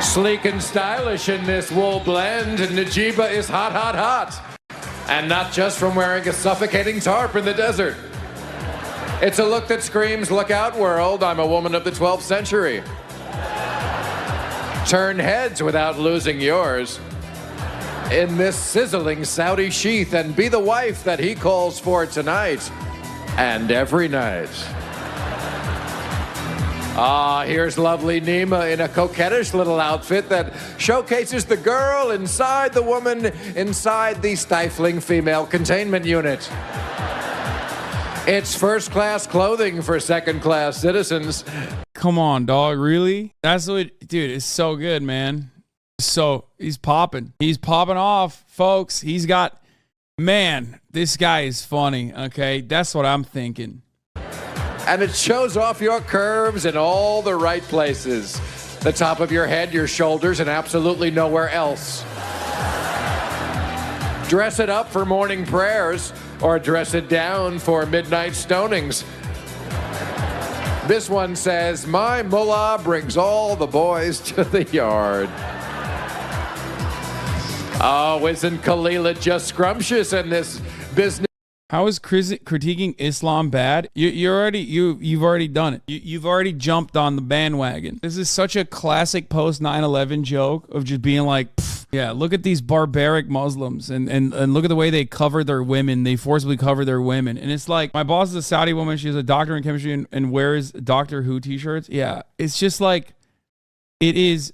Sleek and stylish in this wool blend, Najiba is hot, hot, hot. And not just from wearing a suffocating tarp in the desert. It's a look that screams, look out world, I'm a woman of the 12th century. Turn heads without losing yours. In this sizzling Saudi sheath, and be the wife that he calls for tonight and every night. Ah, here's lovely Nima in a coquettish little outfit that showcases the girl inside the woman inside the stifling female containment unit. It's first-class clothing for second-class citizens. Come on, dog, really? That's what, dude, it's so good, man. So he's popping. He's popping off, folks. He's got, man, this guy is funny, okay? That's what I'm thinking. And it shows off your curves in all the right places. The top of your head, your shoulders, and absolutely nowhere else. Dress it up for morning prayers or dress it down for midnight stonings. This one says, my mullah brings all the boys to the yard. Oh, isn't Khalila just scrumptious in this business? How is critiquing Islam bad? You've already done it. You've already jumped on the bandwagon. This is such a classic post 9/11 joke of just being like, yeah, look at these barbaric Muslims and look at the way they cover their women. They forcibly cover their women. And it's like, my boss is a Saudi woman. She's a doctor in chemistry and wears Doctor Who t-shirts. Yeah, it's just like, it is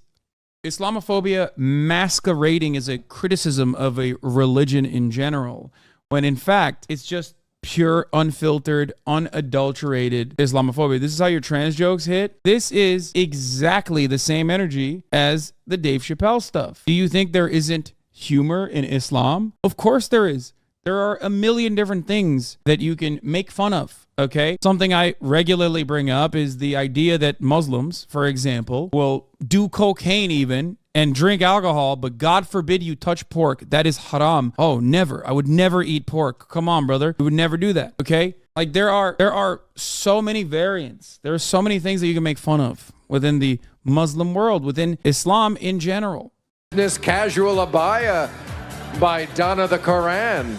Islamophobia masquerading as a criticism of a religion in general, when in fact, it's just pure, unfiltered, unadulterated Islamophobia. This is how your trans jokes hit. This is exactly the same energy as the Dave Chappelle stuff. Do you think there isn't humor in Islam? Of course there is. There are a million different things that you can make fun of, okay? Something I regularly bring up is the idea that Muslims, for example, will do cocaine even and drink alcohol, but God forbid you touch pork. That is haram. Oh, never. I would never eat pork. Come on, brother. We would never do that, okay? Like there are so many variants. There are so many things that you can make fun of within the Muslim world, within Islam in general. This casual abaya by Donna the Quran.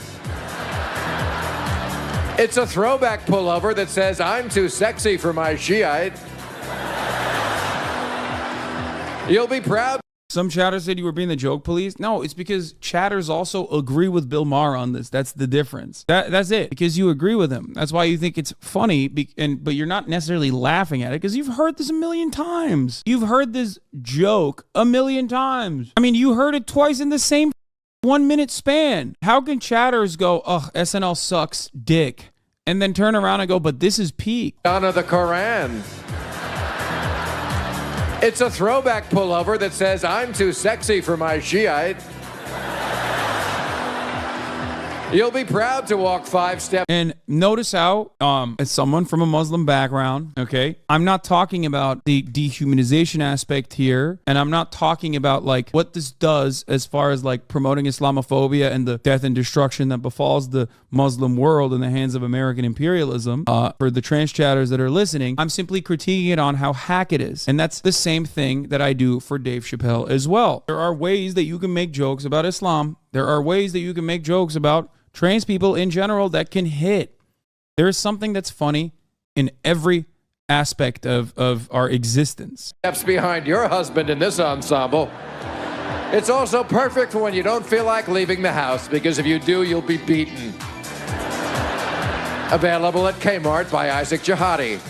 It's a throwback pullover that says, I'm too sexy for my Shiite. You'll be proud. Some chatters said you were being the joke police. No, it's because chatters also agree with Bill Maher on this. That's the difference. That's it. Because you agree with him. That's why you think it's funny, but you're not necessarily laughing at it because you've heard this a million times. You've heard this joke a million times. I mean, you heard it twice in the same 1 minute span. How can chatters go, ugh, SNL sucks dick, and then turn around and go, but this is peak? Donna the Quran. It's a throwback pullover that says, I'm too sexy for my Shiite. You'll be proud to walk 5 steps. And notice how, as someone from a Muslim background, okay, I'm not talking about the dehumanization aspect here, and I'm not talking about like what this does as far as like promoting Islamophobia and the death and destruction that befalls the Muslim world in the hands of American imperialism. For the trans chatters that are listening, I'm simply critiquing it on how hack it is. And that's the same thing that I do for Dave Chappelle as well. There are ways that you can make jokes about Islam. There are ways that you can make jokes about trans people in general that can hit. There is something that's funny in every aspect of our existence. Steps behind your husband in this ensemble. It's also perfect for when you don't feel like leaving the house, because if you do, you'll be beaten. Available at Kmart by Isaac Jihadi.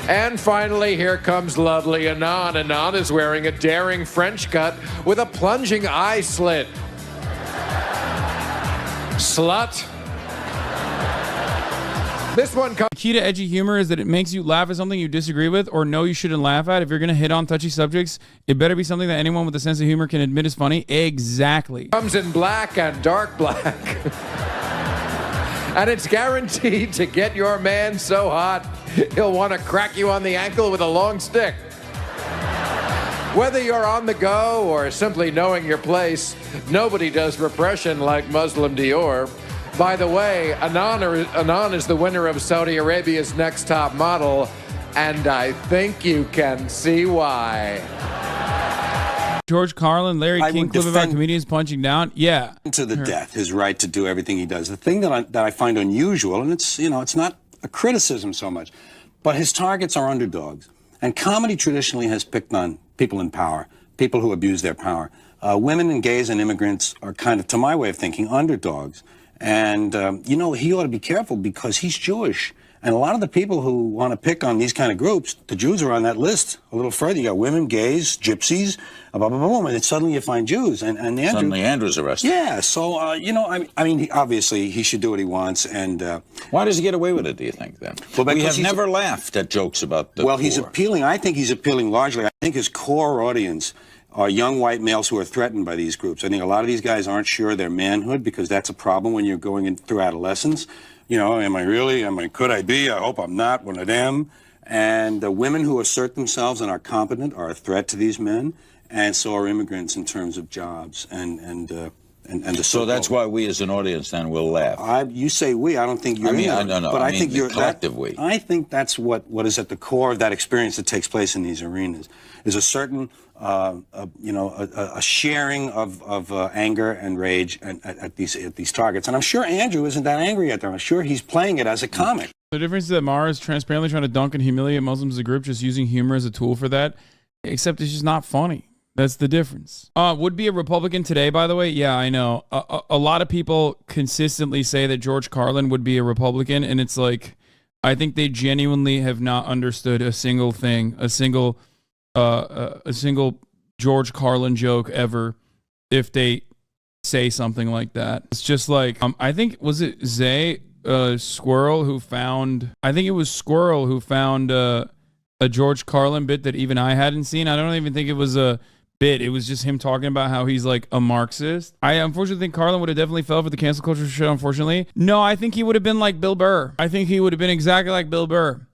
And finally, here comes lovely Anon. Anon is wearing a daring French cut with a plunging eye slit. Slut. This one comes. The key to edgy humor is that it makes you laugh at something you disagree with or know you shouldn't laugh at. If you're going to hit on touchy subjects, it better be something that anyone with a sense of humor can admit is funny. Exactly. Comes in black and dark black. And it's guaranteed to get your man so hot, he'll want to crack you on the ankle with a long stick. Whether you're on the go or simply knowing your place, nobody does repression like Muslim Dior. By the way, Anon is the winner of Saudi Arabia's Next Top Model and I think you can see why. George Carlin, Larry King clip about comedians punching down. Yeah. To the death, his right to do everything he does. The thing that I find unusual, and it's, you know, it's not a criticism so much, but his targets are underdogs. And comedy traditionally has picked on people in power, people who abuse their power. Women and gays and immigrants are kind of, to my way of thinking, underdogs. And, you know, he ought to be careful because he's Jewish. And a lot of the people who want to pick on these kind of groups, the Jews are on that list a little further. You got women, gays, gypsies, blah, blah, blah, blah, and then suddenly you find Jews. And Andrew, suddenly Andrew's arrested. Yeah, so, you know, I mean, obviously, he should do what he wants. And why does he get away with it, do you think, then? Well, we have never laughed at jokes about the poor. He's appealing. I think he's appealing largely. I think his core audience are young white males who are threatened by these groups. I think a lot of these guys aren't sure of their manhood because that's a problem when you're going through adolescence. You know, am I really? Could I be? I hope I'm not one of them. And the women who assert themselves and are competent are a threat to these men, and so are immigrants in terms of jobs and the so that's why we as an audience then will laugh. You say we. I don't think you're. No. But I think you're collective we. I think that's what is at the core of that experience that takes place in these arenas is a certain you know, a sharing of anger and rage at these targets. And I'm sure Andrew isn't that angry at them. I'm sure he's playing it as a comic. The difference is that Maher is transparently trying to dunk and humiliate Muslims as a group, just using humor as a tool for that, except it's just not funny. That's the difference. Would be a Republican today, by the way. Yeah, I know. A lot of people consistently say that George Carlin would be a Republican, and it's like, I think they genuinely have not understood a single thing, a single George Carlin joke ever if they say something like that. It's just like, I think, was it Squirrel who found, I think it was Squirrel who found a George Carlin bit that even I hadn't seen. I don't even think it was a bit. It was just him talking about how he's like a Marxist. I unfortunately think Carlin would have definitely fell for the cancel culture shit, unfortunately. No, I think he would have been like Bill Burr. I think he would have been exactly like Bill Burr.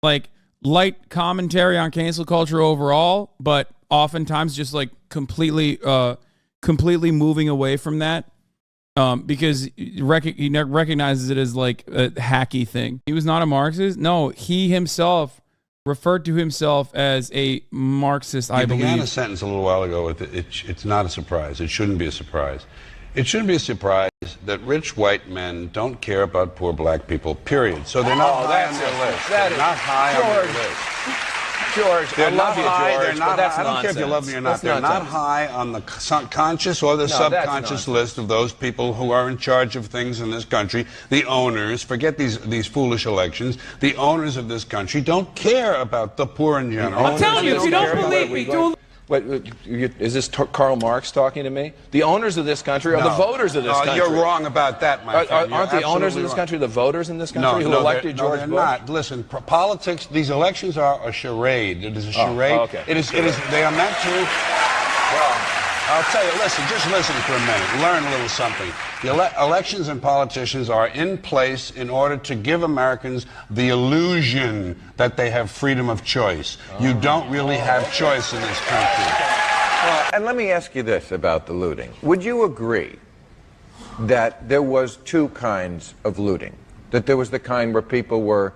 Like, light commentary on cancel culture overall, but oftentimes just like completely moving away from that because he recognizes it as like a hacky thing. He was not a Marxist. No, he himself referred to himself as a Marxist, I believe. He began a sentence a little while ago with it's not a surprise. It shouldn't be a surprise. It shouldn't be a surprise that rich white men don't care about poor black people, period. So they're not high on their list. They're not high on their list. George, they're I love you, George, they're not, but that's I don't nonsense. care if you love me or not. That's They're nonsense. not high on the conscious or the subconscious list of those people who are in charge of things in this country. The owners, forget these foolish elections, the owners of this country don't care about the poor in general. I'm telling you, if you don't believe me, Wait, is this Karl Marx talking to me? The owners of this country are the voters of this country. You're wrong about that, my friend. Aren't the owners of this country the voters in this country who elected George Bush? No, they're not. Listen, politics, these elections are a charade. It is a charade. Oh, okay. It is, they are meant to... Well, I'll tell you, just listen for a minute. Learn a little something. The elections and politicians are in place in order to give Americans the illusion that they have freedom of choice. You don't really have choice in this country. And let me ask you this about the looting. Would you agree that there was two kinds of looting? That there was the kind where people were